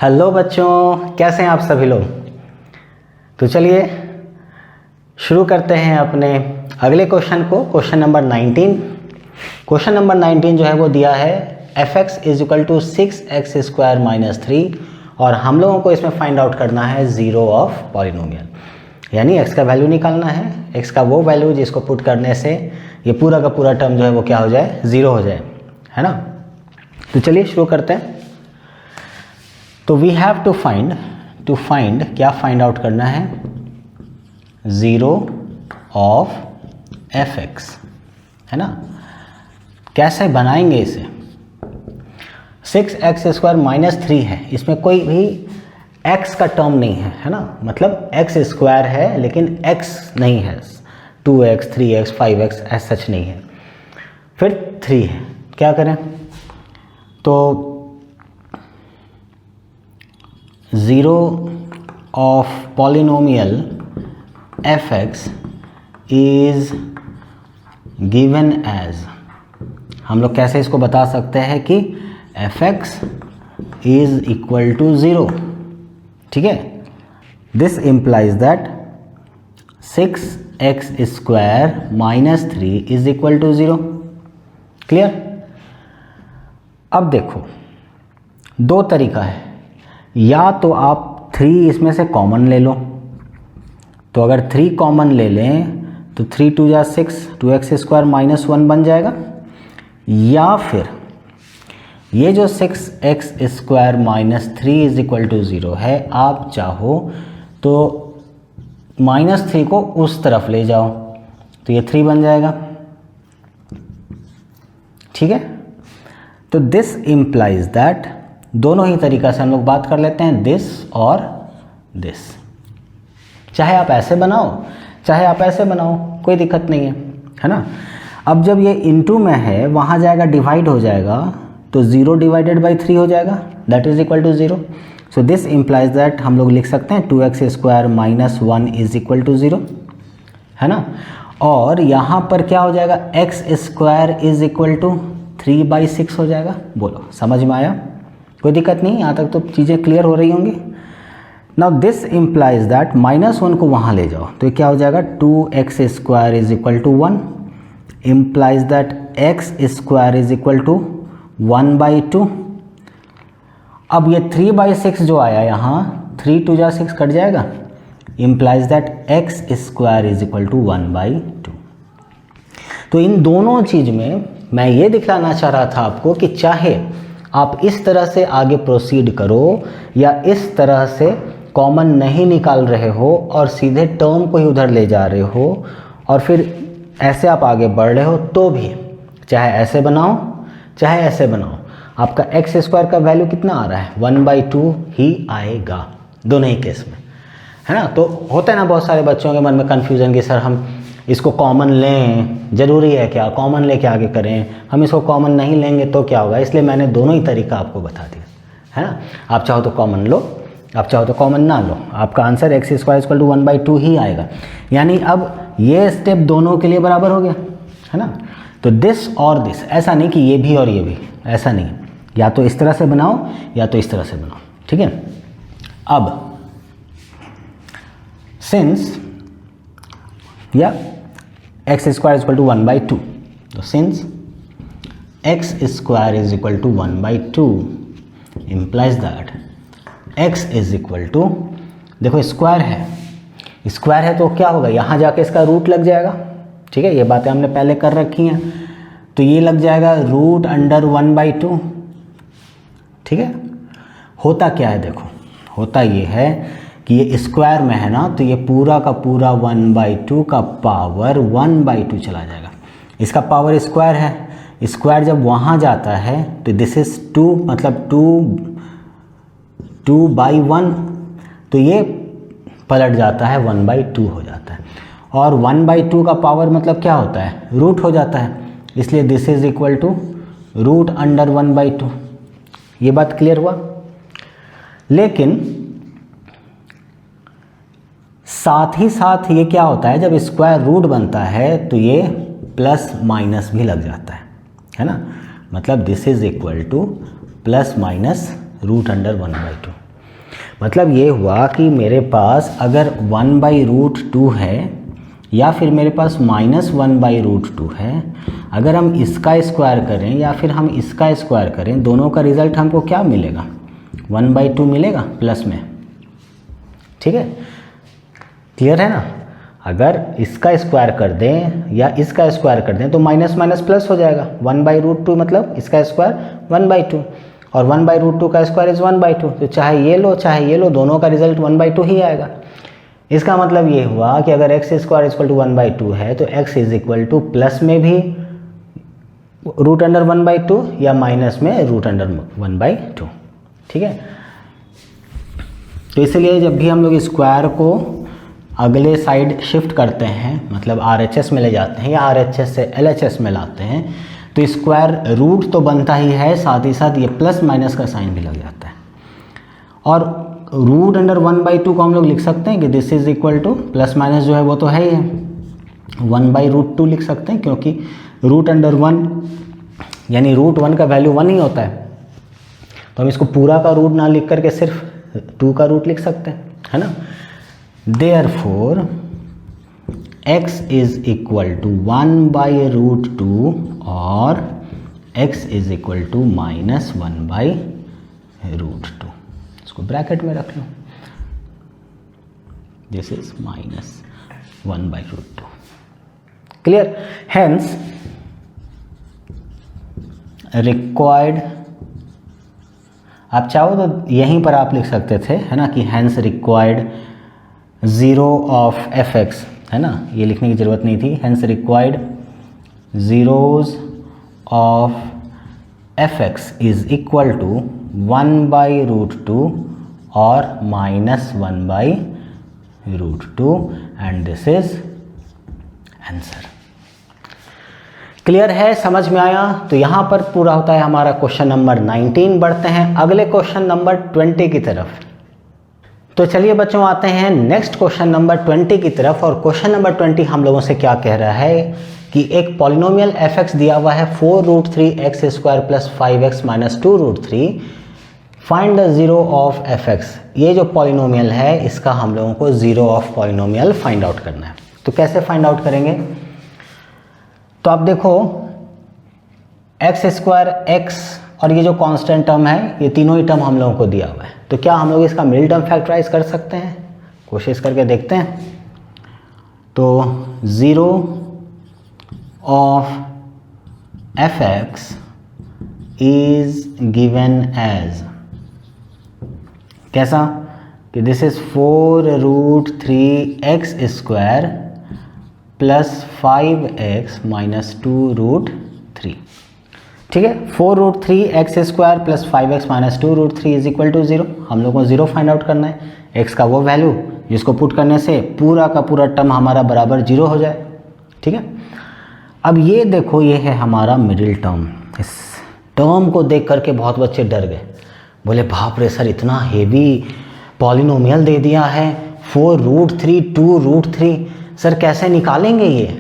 Hello बच्चों, कैसे हैं आप सभी लोग। तो चलिए शुरू करते हैं अपने अगले क्वेश्चन को। Question number 19। क्वेश्चन नंबर 19 जो है वो दिया है f(x) = 6x² - 3 और हम लोगों को इसमें फाइंड आउट करना है जीरो ऑफ पॉलिनोमियल, यानी x का वैल्यू निकालना है। x का वो वैल्यू जिसको पुट करने से ये पूरा का पूरा टर्म जो है वो क्या हो जाए, ज़ीरो हो जाए, है ना। तो चलिए शुरू करते हैं। तो वी हैव टू फाइंड क्या फाइंड आउट करना है, ज़ीरो ऑफ f(x), है ना। कैसे बनाएंगे इसे। 6x² - 3 है, इसमें कोई भी x का टर्म नहीं है ना। मतलब x² है लेकिन x नहीं है, 2x 3x 5x ऐसा सच नहीं है। फिर 3 है, क्या करें। तो zero of polynomial f(x) is given as, हम लोग कैसे इसको बता सकते हैं कि f(x) इज इक्वल टू 0, ठीक है। This implies that 6x² - 3 is equal to 0। Clear. अब देखो दो तरीका है, या तो आप 3 इसमें से कॉमन ले लो। तो अगर 3 कॉमन ले लें तो 3 2 जा 6, 2x² - 1 बन जाएगा। या फिर ये जो 6x² - 3 इज इक्वल टू 0 है, आप चाहो तो -3 को उस तरफ ले जाओ तो ये 3 बन जाएगा, ठीक है। तो दिस इम्प्लाइज दैट, दोनों ही तरीका से हम लोग बात कर लेते हैं, दिस और दिस। चाहे आप ऐसे बनाओ चाहे आप ऐसे बनाओ, कोई दिक्कत नहीं है ना। अब जब ये इनटू में है, वहाँ जाएगा डिवाइड हो जाएगा, तो 0 / 3 हो जाएगा, that is equal to 0। So this implies that हम लोग लिख सकते हैं 2x² - 1 इज इक्वल टू 0, है ना। और यहाँ पर क्या हो जाएगा, x² इज इक्वल टू 3/6 हो जाएगा। बोलो समझ में आया, कोई दिक्कत नहीं, यहाँ तक तो चीज़ें क्लियर हो रही होंगी। नाउ दिस इम्प्लाइज दैट -1 को वहाँ ले जाओ तो क्या हो जाएगा, 2x² is equal to 1 implies that x² is equal to 1/2। अब ये 3/6 जो आया यहाँ, 3 2 जा 6 कट जाएगा, implies that x² is equal to 1/2। तो इन दोनों चीज़ में मैं ये दिखलाना चाह रहा था आपको कि चाहे आप इस तरह से आगे प्रोसीड करो या इस तरह से कॉमन नहीं निकाल रहे हो और सीधे टर्म को ही उधर ले जा रहे हो और फिर ऐसे आप आगे बढ़ रहे हो, तो भी चाहे ऐसे बनाओ चाहे ऐसे बनाओ, आपका x² का वैल्यू कितना आ रहा है, 1/2 ही आएगा दोनों ही केस में, है ना। तो होता है ना बहुत सारे बच्चों के मन में कन्फ्यूजन कि सर हम इसको कॉमन लें, ज़रूरी है क्या, कॉमन लेके आगे करें, हम इसको कॉमन नहीं लेंगे तो क्या होगा। इसलिए मैंने दोनों ही तरीका आपको बता दिया, है ना। आप चाहो तो कॉमन लो, आप चाहो तो कॉमन ना लो, आपका आंसर x² इक्वल टू 1/2 ही आएगा। यानी अब ये स्टेप दोनों के लिए बराबर हो गया, है ना। तो दिस और दिस, ऐसा नहीं कि ये भी और ये भी, ऐसा नहीं, या तो इस तरह से बनाओ या तो इस तरह से बनाओ, ठीक है। अब सिंस या x² इक्वल टू 1/2, तो since x² is equal to 1/2 implies that x is equal to, देखो स्क्वायर है तो क्या होगा, यहाँ जाके इसका रूट लग जाएगा, ठीक है। ये बातें हमने पहले कर रखी हैं, तो ये लग जाएगा √1/2, ठीक है। होता क्या है, देखो होता ये है कि ये स्क्वायर में है ना, तो ये पूरा का पूरा 1/2 का पावर 1/2 चला जाएगा। इसका पावर स्क्वायर है, स्क्वायर जब वहाँ जाता है तो दिस इज़ 2, मतलब 2/1, तो ये पलट जाता है 1/2 हो जाता है। और 1/2 का पावर मतलब क्या होता है, रूट हो जाता है, इसलिए दिस इज इक्वल टू √1/2। ये बात क्लियर हुआ। लेकिन साथ ही साथ ये क्या होता है, जब स्क्वायर रूट बनता है तो ये प्लस माइनस भी लग जाता है ना। मतलब this is equal two plus minus √1/2, मतलब ये हुआ कि मेरे पास अगर 1/√2 है या फिर मेरे पास -1/√2 है, अगर हम इसका स्क्वायर करें या फिर हम इसका स्क्वायर करें, दोनों का रिजल्ट हमको क्या मिलेगा? 1/2 मिलेगा प्लस में। ठीक है, क्लियर है ना? अगर इसका स्क्वायर कर दें या इसका स्क्वायर कर दें तो माइनस माइनस प्लस हो जाएगा। 1/√2 मतलब इसका स्क्वायर 1/2 और 1/√2 का स्क्वायर इज 1/2। तो चाहे ये लो चाहे ये लो, दोनों का रिजल्ट 1/2 ही आएगा। इसका मतलब ये हुआ कि अगर x² = 1/2 है तो x = प्लस में भी √1/2 या माइनस में √1/2। ठीक है, तो इसलिए जब भी हम लोग स्क्वायर को अगले साइड शिफ्ट करते हैं, मतलब RHS में ले जाते हैं या RHS से LHS में लाते हैं, तो स्क्वायर रूट तो बनता ही है, साथ ही साथ ये प्लस माइनस का साइन भी लग जाता है। और √1/2 को हम लोग लिख सकते हैं कि this is equal two plus minus जो है वो तो है ही है, 1/√2 लिख सकते हैं, क्योंकि √1 यानी √1 का वैल्यू 1 ही होता है। तो हम इसको पूरा का रूट ना लिख करके सिर्फ 2 का रूट लिख सकते हैं, है ना। Therefore x is equal to 1/√2 और x is equal to -1/√2। इसको ब्रैकेट में रख लो, this is -1/√2। Clear? Hence required, आप चाहो तो यहीं पर आप लिख सकते थे, है ना, कि हेंस रिक्वायर्ड 0 ऑफ fx, है ना, ये लिखने की ज़रूरत नहीं थी। Hence required zeros of fx is equal to 1/√2 और -1/√2 and this is answer. Clear है? समझ में आया? तो यहाँ पर पूरा होता है हमारा क्वेश्चन नंबर 19। बढ़ते हैं अगले क्वेश्चन नंबर 20 की तरफ। तो चलिए बच्चों आते हैं नेक्स्ट क्वेश्चन नंबर 20 की तरफ। और क्वेश्चन नंबर 20 हम लोगों से क्या कह रहा है कि एक पॉलिनोमियल fx दिया हुआ है 4√3x² + 5x - 2√3, find the zero of fx। ये जो पॉलिनोमियल है इसका हम लोगों को zero of polynomial find out करना है। तो कैसे फाइंड आउट करेंगे? तो आप देखो x² x और ये जो कांस्टेंट टर्म है, ये तीनों ही टर्म हम लोगों को दिया हुआ है। तो क्या हम लोग इसका मिडिल टर्म फैक्टराइज कर सकते हैं? कोशिश करके देखते हैं। तो zero of fx is given as, कैसा कि दिस इज 4√3x² + 5x - 2√3। ठीक है, 4√3x² + 5x - 2√3 is equal to 0। हम लोग को 0 फाइंड आउट करना है, x का वो वैल्यू जिसको पुट करने से पूरा का पूरा टर्म हमारा बराबर 0 हो जाए। ठीक है, अब ये देखो, ये है हमारा मिडिल टर्म। इस टर्म को देख करके बहुत बच्चे डर गए, बोले बाप रे सर, इतना हेवी पॉलिनोमियल दे दिया है, 4√3 2√3, सर कैसे निकालेंगे ये?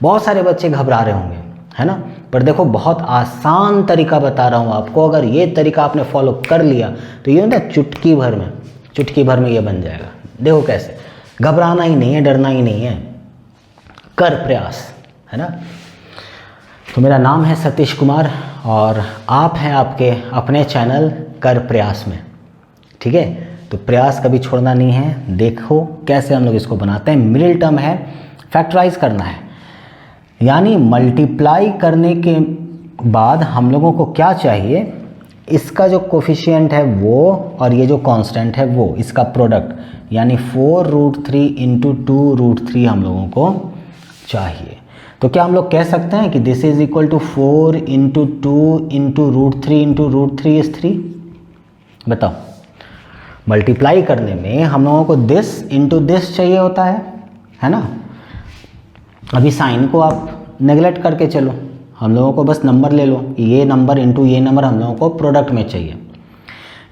बहुत सारे बच्चे घबरा रहे होंगे, है ना। पर देखो बहुत आसान तरीका बता रहा हूँ आपको। अगर ये तरीका आपने फॉलो कर लिया तो ये ना चुटकी भर में ये बन जाएगा। देखो कैसे, घबराना ही नहीं है, डरना ही नहीं है, कर प्रयास, है ना। तो मेरा नाम है सतीश कुमार और आप हैं आपके अपने चैनल कर प्रयास में। ठीक है, तो प्रयास कभी छोड़ना नहीं है। देखो कैसे हम लोग इसको बनाते हैं। मिडिल टर्म है, फैक्टराइज करना है, यानी मल्टीप्लाई करने के बाद हम लोगों को क्या चाहिए? इसका जो कोफिशिएंट है वो और ये जो कांस्टेंट है वो, इसका प्रोडक्ट, यानी 4√3 × 2√3 हम लोगों को चाहिए। तो क्या हम लोग कह सकते हैं कि this is equal to 4 × 2 × √3 × √3 is 3? बताओ, मल्टीप्लाई करने में हम लोगों को दिस इंटू दिस चाहिए होता है ना। अभी साइन को आप नेगलेक्ट करके चलो, हम लोगों को बस नंबर ले लो, ये नंबर इंटू ये नंबर हम लोगों को प्रोडक्ट में चाहिए।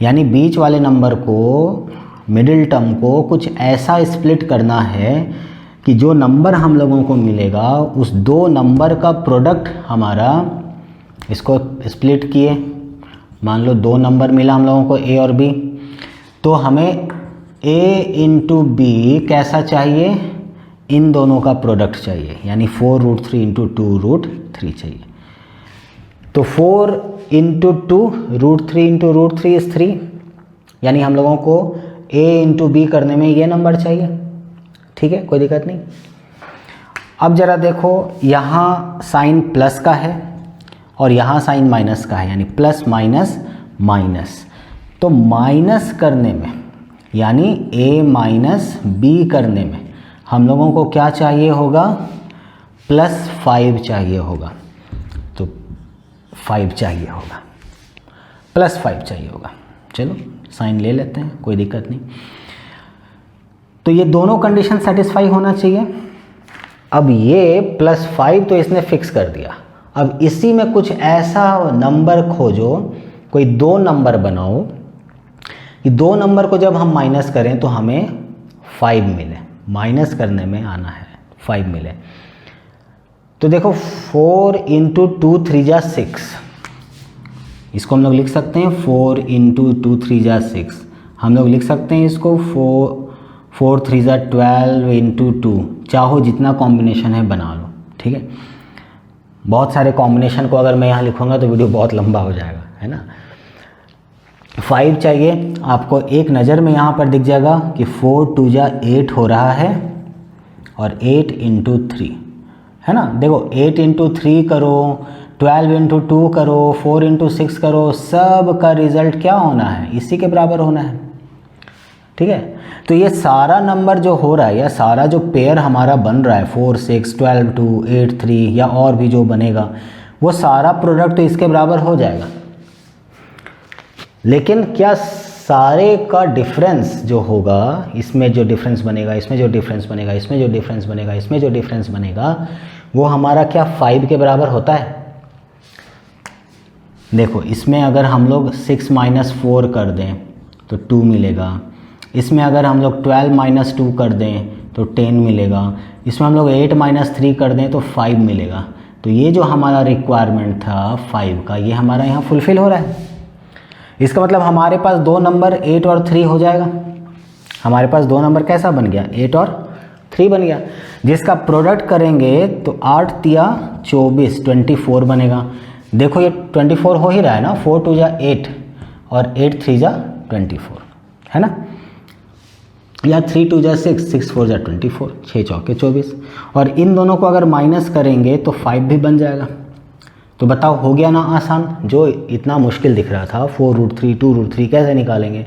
यानी बीच वाले नंबर को, मिडिल टर्म को कुछ ऐसा स्प्लिट करना है कि जो नंबर हम लोगों को मिलेगा उस दो नंबर का प्रोडक्ट हमारा, इसको स्प्लिट किए, मान लो दो नंबर मिला हम लोगों को a और b, तो हमें a इंटू बी कैसा चाहिए, इन दोनों का प्रोडक्ट चाहिए, यानी 4√3 इंटू 2√3 चाहिए। तो 4 इंटू 2√3 इंटू √3 इज 3, यानी हम लोगों को a इंटू बी करने में ये नंबर चाहिए। ठीक है, कोई दिक्कत नहीं। अब जरा देखो, यहाँ साइन प्लस का है और यहाँ साइन माइनस का है, यानी प्लस माइनस माइनस। तो माइनस करने में, यानी a माइनस बी करने में हम लोगों को क्या चाहिए होगा, +5 चाहिए होगा। तो 5 चाहिए होगा, +5 चाहिए होगा। चलो साइन ले लेते हैं, कोई दिक्कत नहीं। तो ये दोनों कंडीशन सेटिस्फाई होना चाहिए। अब ये +5 तो इसने फिक्स कर दिया। अब इसी में कुछ ऐसा नंबर खोजो, कोई दो नंबर बनाओ कि दो नंबर को जब हम माइनस करें तो हमें 5 मिले, माइनस करने में आना है 5 मिले। तो देखो 4 इंटू 2 3 जा 6, इसको हम लोग लिख सकते हैं 4 इंटू 2 3 जा 6। हम लोग लिख सकते हैं इसको 4 3 जा 12 इंटू 2। चाहो जितना कॉम्बिनेशन है बना लो, ठीक है। बहुत सारे कॉम्बिनेशन को अगर मैं यहाँ लिखूँगा तो वीडियो बहुत लंबा हो जाएगा, है ना। 5 चाहिए आपको, एक नज़र में यहाँ पर दिख जाएगा कि 4 2 जा 8 हो रहा है और 8 इंटू 3, है ना। देखो 8 इंटू 3 करो, 12 इंटू 2 करो, 4 इंटू 6 करो, सब का रिजल्ट क्या होना है, इसी के बराबर होना है, ठीक है। तो ये सारा नंबर जो हो रहा है या सारा जो पेयर हमारा बन रहा है 4 6 12 2 8 3 या और भी जो बनेगा, वो सारा प्रोडक्ट तो इसके बराबर हो जाएगा। लेकिन क्या सारे का डिफरेंस जो होगा, इसमें जो डिफरेंस बनेगा, इसमें जो डिफरेंस बनेगा, इसमें जो डिफरेंस बनेगा, इसमें जो डिफरेंस बनेगा, वो हमारा क्या 5 के बराबर होता है। देखो इसमें अगर हम लोग 6 माइनस 4 कर दें तो 2 मिलेगा, इसमें अगर हम लोग 12 माइनस 2 कर दें तो 10 मिलेगा, इसमें हम लोग 8 माइनस 3 कर दें तो 5 मिलेगा। तो ये जो हमारा रिक्वायरमेंट था 5 का, ये हमारा यहाँ फुलफ़िल हो रहा है। इसका मतलब हमारे पास दो नंबर 8 और 3 हो जाएगा। हमारे पास दो नंबर कैसा बन गया, 8 और 3 बन गया, जिसका प्रोडक्ट करेंगे तो 8 तिया 24 24 बनेगा। देखो ये 24 हो ही रहा है ना, 4 2 जा 8 और 8 3 जा 24, है ना, या 3 2 जा 6 6 4 जा 24, 6 चौके 24। और इन दोनों को अगर माइनस करेंगे तो 5 भी बन जाएगा। तो बताओ हो गया ना आसान। जो इतना मुश्किल दिख रहा था 4√3 2√3 कैसे निकालेंगे,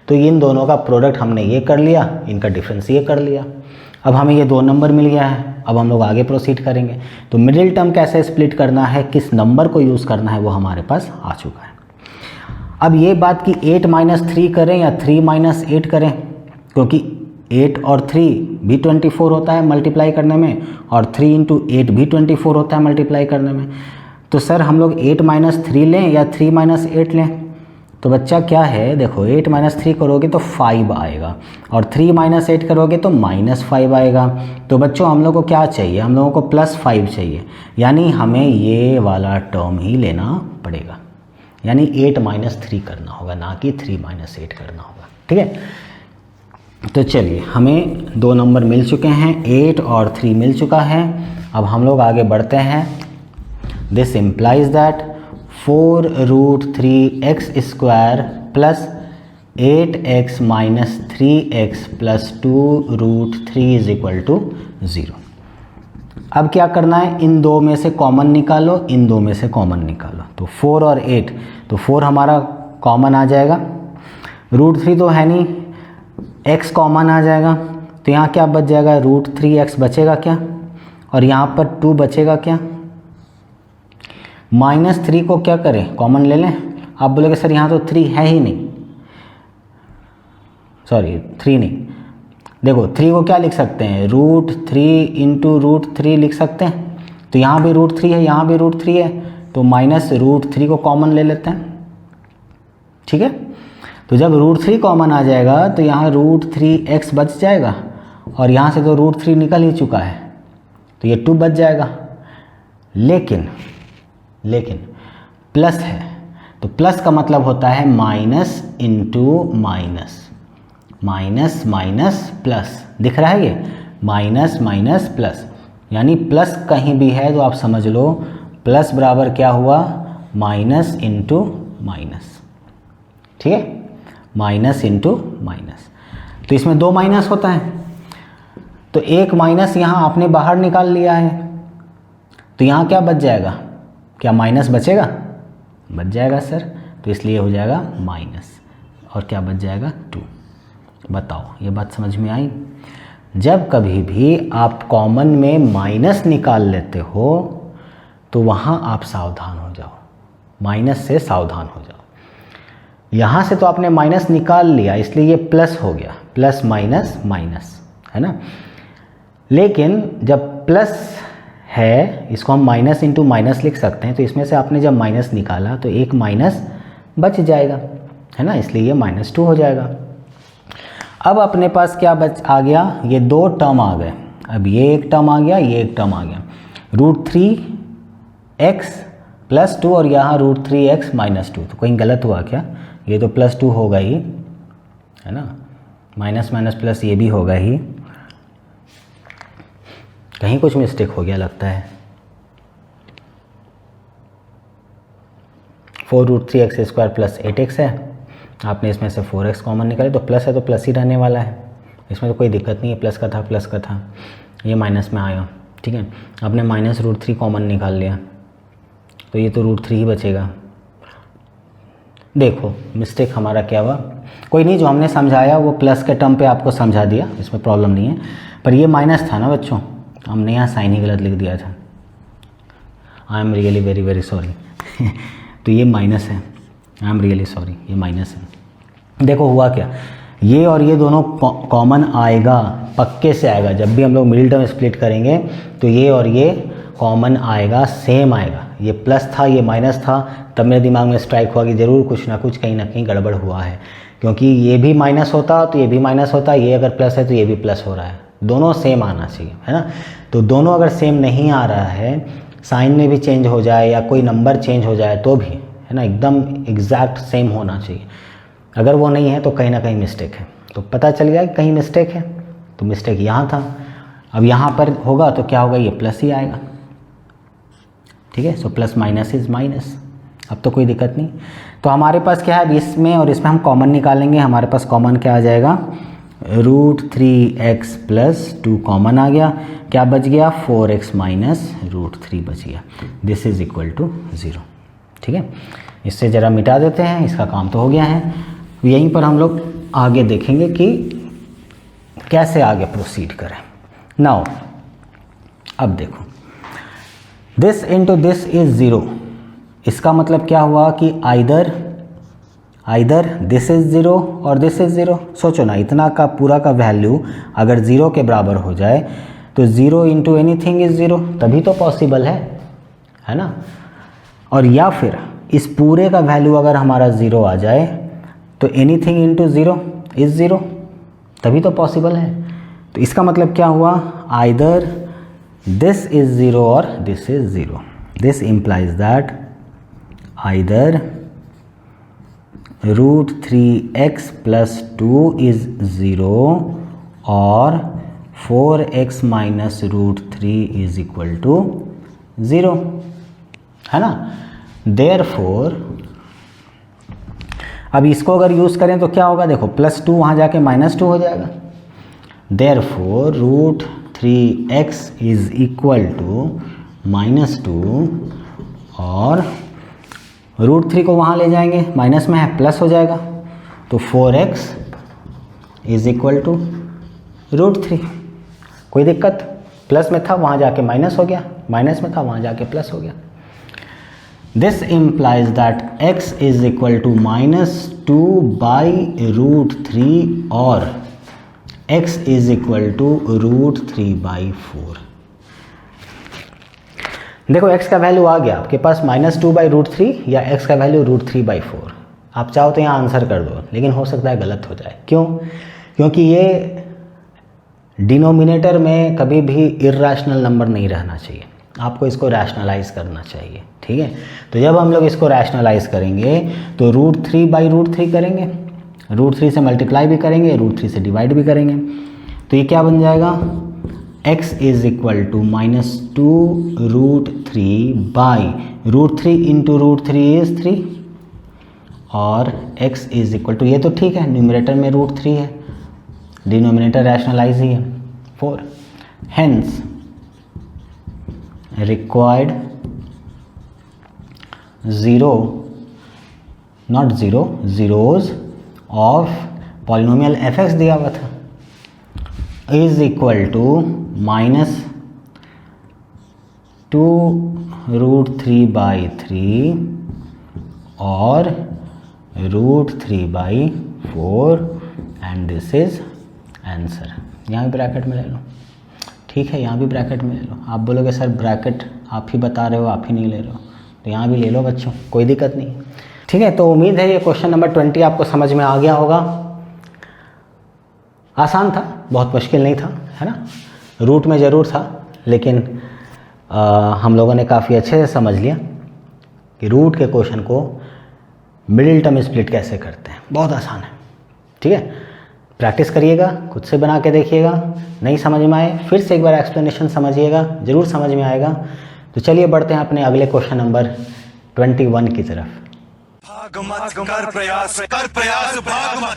तो इन दोनों का प्रोडक्ट हमने ये कर लिया, इनका डिफरेंस ये कर लिया। अब हमें ये दो नंबर मिल गया है, अब हम लोग आगे प्रोसीड करेंगे। तो मिडिल टर्म कैसे स्प्लिट करना है, किस नंबर को यूज़ करना है, वो हमारे पास आ चुका है। अब ये बात कि 8 माइनस 3 करें या 3 माइनस 8 करें, क्योंकि 8 और 3 भी 24 होता है मल्टीप्लाई करने में, और 3 इंटू 8 भी 24 होता है मल्टीप्लाई करने में। तो सर हम लोग 8 माइनस 3 लें या 3 माइनस 8 लें। तो बच्चा क्या है, देखो 8 माइनस 3 करोगे तो 5 आएगा, और 3 माइनस 8 करोगे तो -5 आएगा। तो बच्चों हम लोग को क्या चाहिए, हम लोगों को +5 चाहिए, यानी हमें ये वाला टर्म ही लेना पड़ेगा, यानी 8 माइनस 3 करना होगा, ना कि 3 माइनस 8 करना होगा, ठीक है। तो चलिए हमें दो नंबर मिल चुके हैं, 8 और 3 मिल चुका है। अब हम लोग आगे बढ़ते हैं। This implies that 4√3x square plus 8x minus 3x plus 2√3 is equal to 0। अब क्या करना है, इन दो में से कॉमन निकालो, इन दो में से कॉमन निकालो। तो 4 और 8, तो 4 हमारा कॉमन आ जाएगा, √3 तो है नहीं, x कॉमन आ जाएगा, तो यहाँ क्या बच जाएगा, √3x बचेगा क्या, और यहाँ पर 2 बचेगा क्या। -3 को क्या करें, कॉमन ले लें। आप बोलोगे सर यहाँ तो 3 है ही नहीं, सॉरी 3 नहीं, देखो 3 को क्या लिख सकते हैं, √3 इंटू √3 लिख सकते हैं। तो यहाँ भी √3 है, यहाँ भी √3 है, तो -√3 को कॉमन ले लेते हैं, ठीक है। तो जब √3 कॉमन आ जाएगा तो यहाँ √3x बच जाएगा, और यहाँ से तो √3 निकल ही चुका है, तो ये 2 बच जाएगा। लेकिन प्लस है, तो प्लस का मतलब होता है minus into minus, minus minus plus, दिख रहा है ये माइनस माइनस प्लस, यानी प्लस कहीं भी है तो आप समझ लो प्लस बराबर क्या हुआ, माइनस इंटू माइनस, ठीक है, माइनस इंटू माइनस। तो इसमें 2 माइनस होता है, तो एक माइनस यहाँ आपने बाहर निकाल लिया है, तो यहाँ क्या बच जाएगा, क्या माइनस बचेगा, बच जाएगा सर, तो इसलिए हो जाएगा माइनस, और क्या बच जाएगा 2। बताओ ये बात समझ में आई। जब कभी भी आप कॉमन में माइनस निकाल लेते हो तो वहाँ आप सावधान हो जाओ, माइनस से सावधान हो जाओ। यहाँ से तो आपने माइनस निकाल लिया इसलिए ये प्लस हो गया, प्लस माइनस माइनस, है ना। लेकिन जब प्लस है इसको हम माइनस इंटू माइनस लिख सकते हैं, तो इसमें से आपने जब माइनस निकाला तो एक माइनस बच जाएगा, है ना, इसलिए ये -2 हो जाएगा। अब अपने पास क्या बच आ गया, ये 2 टर्म आ गए, अब ये एक टर्म आ गया, ये एक टर्म आ गया, √3x + 2 और यहाँ √3x - 2, तो कहीं गलत हुआ क्या, ये तो +2 होगा ही, है ना, माइनस माइनस प्लस ये भी होगा ही, कहीं कुछ मिस्टेक हो गया लगता है। 4√3x² + 8x है, आपने इसमें से 4x कॉमन निकाले तो प्लस है तो प्लस ही रहने वाला है, इसमें तो कोई दिक्कत नहीं है, प्लस का था प्लस का था, ये माइनस में आया, ठीक है। आपने -√3 कॉमन निकाल लिया तो ये तो √3 ही बचेगा। देखो मिस्टेक हमारा क्या हुआ, कोई नहीं, जो हमने समझाया वो प्लस के टर्म पे आपको समझा दिया, इसमें प्रॉब्लम नहीं है, पर ये माइनस था ना बच्चों, हमने यहाँ साइन ही गलत लिख दिया था, I am really very very sorry. तो ये माइनस है, आई एम रियली सॉरी, ये माइनस है। देखो हुआ क्या, ये और ये दोनों कॉमन आएगा, पक्के से आएगा, जब भी हम लोग मिडिल टर्म स्प्लिट करेंगे तो ये और ये कॉमन आएगा, सेम आएगा, ये प्लस था ये माइनस था, तब मेरे दिमाग में स्ट्राइक हुआ कि ज़रूर कुछ ना कुछ कहीं ना कहीं गड़बड़ हुआ है, क्योंकि ये भी माइनस होता तो ये भी माइनस होता, ये अगर प्लस है तो ये भी प्लस हो रहा है, दोनों सेम आना चाहिए, है ना। तो दोनों अगर सेम नहीं आ रहा है, साइन में भी चेंज हो जाए या कोई नंबर चेंज हो जाए तो भी, है ना, एकदम एग्जैक्ट सेम होना चाहिए, अगर वो नहीं है तो कहीं ना कहीं मिस्टेक है। तो पता चल गया कि कहीं मिस्टेक है, तो मिस्टेक यहाँ था, अब यहाँ पर होगा तो क्या होगा, ये प्लस ही आएगा, ठीक है। So plus minus is minus, अब तो कोई दिक्कत नहीं। तो हमारे पास क्या है, इसमें और इसमें हम कॉमन निकालेंगे, हमारे पास कॉमन क्या आ जाएगा, √3x + 2 कॉमन आ गया, क्या बच गया, 4x - √3 बच गया, दिस इज इक्वल टू 0, ठीक है। इससे ज़रा मिटा देते हैं, इसका काम तो हो गया है। यहीं पर हम लोग आगे देखेंगे कि कैसे आगे प्रोसीड करें। नाउ अब देखो, दिस इंटू दिस इज 0, इसका मतलब क्या हुआ कि आइदर दिस इज 0 और दिस इज 0। सोचो ना, इतना का पूरा का वैल्यू अगर 0 के बराबर हो जाए तो 0 इंटू एनीथिंग इज 0, तभी तो पॉसिबल है ना। और या फिर इस पूरे का वैल्यू अगर हमारा 0 आ जाए तो एनीथिंग इंटू 0 इज 0, तभी तो पॉसिबल है। तो इसका मतलब क्या हुआ, आइदर दिस इज 0 और this is 0, this implies that either √3x + 2 is 0 और 4x - √3 is equal to 0, है ना। Therefore अब इसको अगर यूज़ करें तो क्या होगा, देखो +2 वहाँ जाके -2 हो जाएगा। Therefore √3x is equal to -2 और √3 को वहाँ ले जाएंगे, माइनस में है प्लस हो जाएगा, तो 4x इज इक्वल टू √3। कोई दिक्कत, प्लस में था वहाँ जाके माइनस हो गया, माइनस में था वहाँ जाके प्लस हो गया। This implies that x is equal to -2/√3 और x इज इक्वल टू √3/4। देखो x का वैल्यू आ गया आपके पास -2/√3 या x का वैल्यू √3/4। आप चाहो तो यहाँ आंसर कर दो, लेकिन हो सकता है गलत हो जाए। क्यों? क्योंकि ये डिनोमिनेटर में कभी भी इर्रेशनल नंबर नहीं रहना चाहिए, आपको इसको रैशनलाइज करना चाहिए, ठीक है। तो जब हम लोग इसको रैशनलाइज करेंगे तो √3/√3 करेंगे, √3 से मल्टीप्लाई भी करेंगे, √3 से डिवाइड भी करेंगे, तो ये क्या बन जाएगा, x is equal to -2√3 by √3 into √3 is 3 और x इज इक्वल टू, ये तो ठीक है, न्यूमरेटर में √3 है, डिनोमिनेटर रैशनलाइज ही है 4, hence required 0 zeros of polynomial fx दिया हुआ था इज इक्वल टू -2√3/3 और √3/4 एंड दिस इज आंसर। यहाँ भी ब्रैकेट में ले लो, ठीक है, यहाँ भी ब्रैकेट में ले लो। आप बोलोगे सर ब्रैकेट आप ही बता रहे हो, आप ही नहीं ले रहे हो, तो यहाँ भी ले लो बच्चों, कोई दिक्कत नहीं, ठीक है। तो उम्मीद है ये क्वेश्चन नंबर 20 आपको समझ में आ गया होगा। आसान था, बहुत मुश्किल नहीं था, है ना। रूट में ज़रूर था, लेकिन हम लोगों ने काफ़ी अच्छे से समझ लिया कि रूट के क्वेश्चन को मिडिल टर्म स्प्लिट कैसे करते हैं, बहुत आसान है, ठीक है। प्रैक्टिस करिएगा, खुद से बना के देखिएगा, नहीं समझ में आए फिर से एक बार एक्सप्लेनेशन समझिएगा, ज़रूर समझ में आएगा। तो चलिए बढ़ते हैं अपने अगले क्वेश्चन नंबर 21 की तरफ। भाग मत कर प्रयास भाग मत